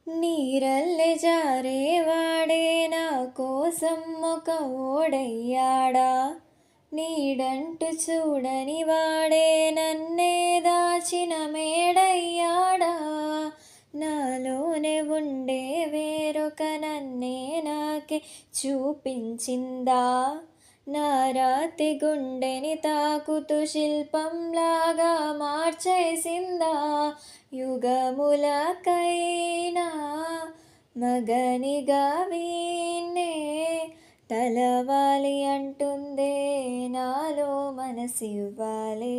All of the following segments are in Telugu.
నీరల్లె జారేవాడే నా కోసం ఒక ఓడయ్యాడా, నీడంటూ చూడని వాడే నన్నే దాచిన మేడయ్యాడా, నాలోనే ఉండే వేరొక నన్నే నాకే చూపించిందా, నా రాతి గుండెని తాకుతూ శిల్పంలాగా మార్చేసిందా, యుగములకైనా మగనిగా వీణ్ణే తలవాలి అంటుందే, నాలో మనసివ్వాలే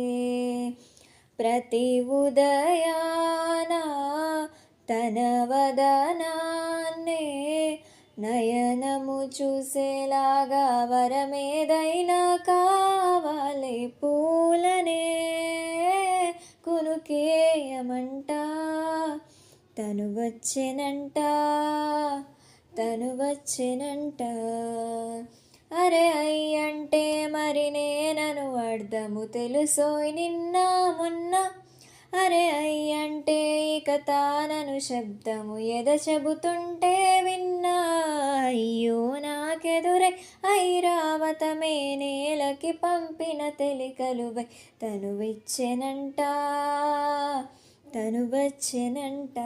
ప్రతి ఉదయాన తన వదనాన్నే నయనము చూసేలాగా వరమేదైనా కావాలే, పూలనే కునుకేయమంట తను వచ్చెనంట, తను వచ్చెనంట. అరే అయ్యంటే మరి నేనను అర్థము తెలుసోయ్ నిన్న మొన్న, అరే అయ్యంటే ఇక తానను శబ్దము ఎద చెబుతుంటే విన్నా, అయ్యో నాకెదురై ఐరావతమే నేలకి పంపిన తెలికలువై తను విచ్చెనంట, తను వచ్చెనంట.